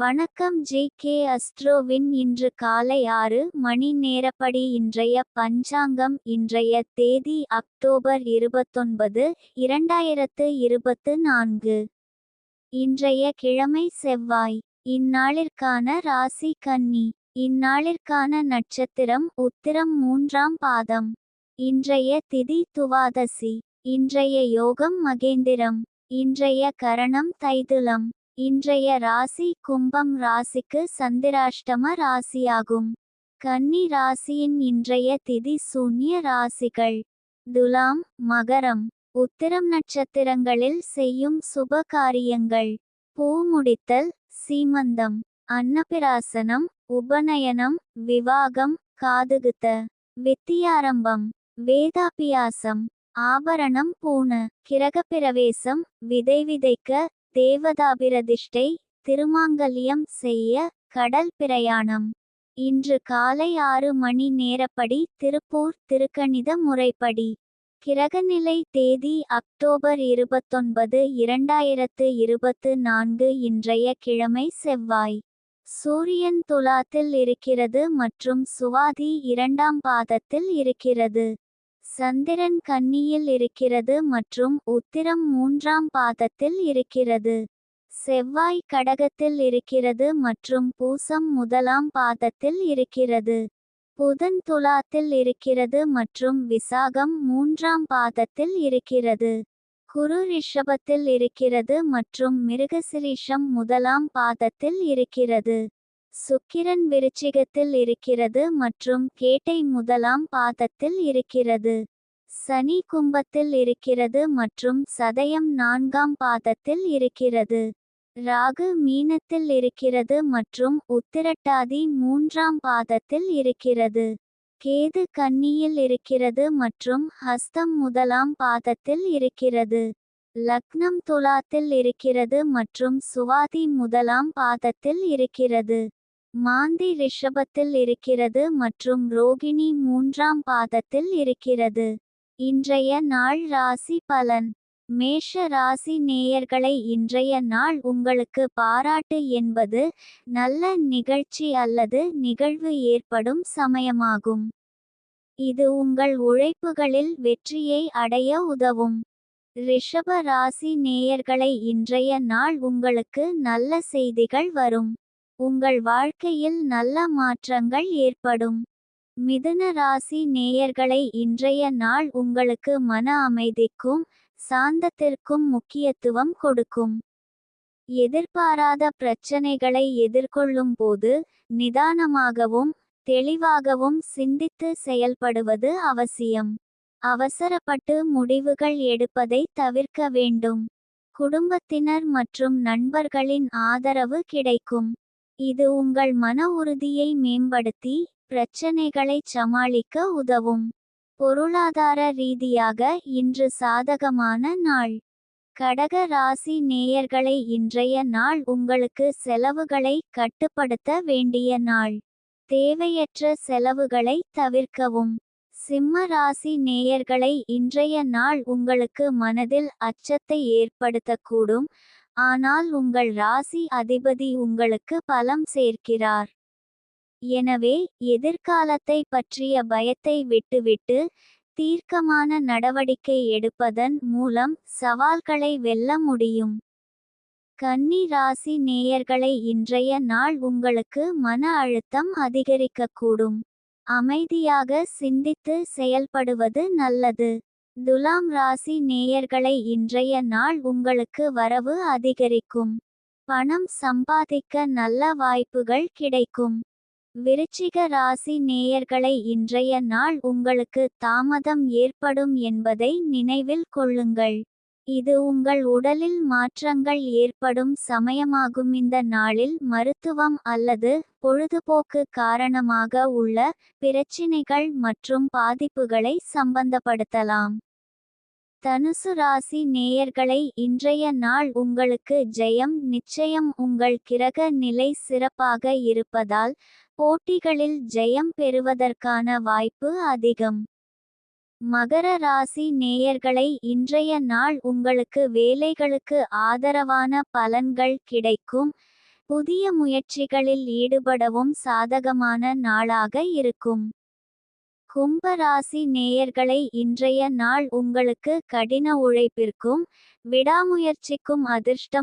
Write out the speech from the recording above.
வணக்கம் ஜே.கே. அஸ்ட்ரோவின் இன்று காலை 6 மணி நேரப்படி இன்றைய பஞ்சாங்கம். இன்றைய தேதி அக்டோபர் 29, 2024. இன்றைய கிழமை செவ்வாய். இந்நாளிற்கான ராசி கன்னி. இந்நாளிற்கான நட்சத்திரம் உத்திரம் 3ஆம் பாதம். இன்றைய திதி துவாதசி. இன்றைய யோகம் மகேந்திரம். இன்றைய கரணம் தைதுலம். இன்றைய ராசி கும்பம் ராசிக்கு சந்திராஷ்டம ராசியாகும். கன்னி ராசியின் இன்றைய திதி சூன்ய ராசிகள் துலாம், மகரம். உத்திரம் நட்சத்திரங்களில் செய்யும் சுப காரியங்கள்: பூ முடித்தல், சீமந்தம், அன்னபிராசனம், உபநயனம், விவாகம், காதுகுத்த, வித்தியாரம்பம், வேதாபியாசம், ஆபரணம் பூண, கிரகப்பிரவேசம், விதை விதைக்க, தேவதாபிரதிஷ்டை, திருமாங்கல்யம் செய்ய, கடல் பிரயாணம். இன்று காலை 6 மணி நேரப்படி திருப்பூர் திருக்கணித முறைப்படி. கிரகநிலை தேதி அக்டோபர் 29, 2024. இன்றைய கிழமை செவ்வாய். சூரியன் துலாத்தில் இருக்கிறது மற்றும் சுவாதி 2ஆம் பாதத்தில் இருக்கிறது. சந்திரன் கன்னியில் இருக்கிறது மற்றும் உத்திரம் 3ஆம் பாதத்தில் இருக்கிறது. செவ்வாய் கடகத்தில் இருக்கிறது மற்றும் பூசம் 1ஆம் பாதத்தில் இருக்கிறது. புதன் துலாத்தில் இருக்கிறது மற்றும் விசாகம் 3ஆம் பாதத்தில் இருக்கிறது. குரு ரிஷபத்தில் இருக்கிறது மற்றும் மிருகசிரீஷம் 1ஆம் பாதத்தில் இருக்கிறது. சுக்கிரன் விருச்சிகத்தில் இருக்கிறது மற்றும் கேட்டை 1ஆம் பாதத்தில் இருக்கிறது. சனி கும்பத்தில் இருக்கிறது மற்றும் சதயம் 4ஆம் பாதத்தில் இருக்கிறது. ராகு மீனத்தில் இருக்கிறது மற்றும் உத்திரட்டாதி 3ஆம் பாதத்தில் இருக்கிறது. கேது கன்னியில் இருக்கிறது மற்றும் ஹஸ்தம் 1ஆம் பாதத்தில் இருக்கிறது. லக்னம் துலாத்தில் இருக்கிறது மற்றும் சுவாதி 1ஆம் பாதத்தில் இருக்கிறது. மாந்தி ரிஷபத்தில் இருக்கிறது மற்றும் ரோகிணி 3ஆம் பாதத்தில் இருக்கிறது. இன்றைய நாள் ராசி பலன். மேஷ ராசி நேயர்களை, இன்றைய நாள் உங்களுக்கு பாராட்டு என்பது நல்ல நிகழ்ச்சி அல்லது நிகழ்வு ஏற்படும் சமயமாகும். இது உங்கள் உழைப்புகளில் வெற்றியை அடைய உதவும். ரிஷப ராசி நேயர்களை, இன்றைய நாள் உங்களுக்கு நல்ல செய்திகள் வரும். உங்கள் வாழ்க்கையில் நல்ல மாற்றங்கள் ஏற்படும். மிதுன ராசி நேயர்களை, இன்றைய நாள் உங்களுக்கு மன அமைதிக்கும் சாந்தத்திற்கும் முக்கியத்துவம் கொடுக்கும். எதிர்பாராத பிரச்சனைகளை எதிர்கொள்ளும் போது நிதானமாகவும் தெளிவாகவும் சிந்தித்து செயல்படுவது அவசியம். அவசரப்பட்டு முடிவுகள் எடுப்பதை தவிர்க்க வேண்டும். குடும்பத்தினர் மற்றும் நண்பர்களின் ஆதரவு கிடைக்கும். இது உங்கள் மன உறுதியை மேம்படுத்தி பிரச்சனைகளை சமாளிக்க உதவும். பொருளாதார ரீதியாக இன்று சாதகமான நாள். கடக ராசி நேயர்களை, இன்றைய நாள் உங்களுக்கு செலவுகளை கட்டுப்படுத்த வேண்டிய நாள். தேவையற்ற செலவுகளை தவிர்க்கவும். சிம்ம ராசி நேயர்களை, இன்றைய நாள் உங்களுக்கு மனதில் அச்சத்தை ஏற்படுத்தக்கூடும், ஆனால் உங்கள் ராசி அதிபதி உங்களுக்கு பலம் சேர்க்கிறார். எனவே எதிர்காலத்தை பற்றிய பயத்தை விட்டுவிட்டு தீர்க்கமான நடவடிக்கை எடுப்பதன் மூலம் சவால்களை வெல்ல முடியும். கன்னி ராசி நேயர்களை, இன்றைய நாள் உங்களுக்கு மன அழுத்தம் அதிகரிக்கக்கூடும். அமைதியாக சிந்தித்து செயல்படுவது நல்லது. துலாம் ராசி நேயர்களை, இன்றைய நாள் உங்களுக்கு வரவு அதிகரிக்கும். பணம் சம்பாதிக்க நல்ல வாய்ப்புகள் கிடைக்கும். விருச்சிக ராசி நேயர்களை, இன்றைய நாள் உங்களுக்கு தாமதம் ஏற்படும் என்பதை நினைவில் கொள்ளுங்கள். இது உங்கள் உடலில் மாற்றங்கள் ஏற்படும் சமயமாகும். இந்த நாளில் மருத்துவம் அல்லது பொழுதுபோக்கு காரணமாக உள்ள பிரச்சினைகள் மற்றும் பாதிப்புகளை சம்பந்தப்படுத்தலாம். தனுசு ராசி நேயர்களை, இன்றைய நாள் உங்களுக்கு ஜெயம் நிச்சயம். உங்கள் கிரக நிலை சிறப்பாக இருப்பதால் போட்டிகளில் ஜெயம் பெறுவதற்கான வாய்ப்பு அதிகம். மகர ராசி நேயர்களை, இன்றைய நாள் உங்களுக்கு வேலைகளுக்கு ஆதரவான பலன்கள் கிடைக்கும். புதிய முயற்சிகளில் ஈடுபடவும் சாதகமான நாளாக இருக்கும். கும்பராசி நேயர்களை இன்றைய நாள் உங்களுக்கு கடின உழைப்பிற்கும் விடாமுயற்சிக்கும் அதிர்ஷ்டம்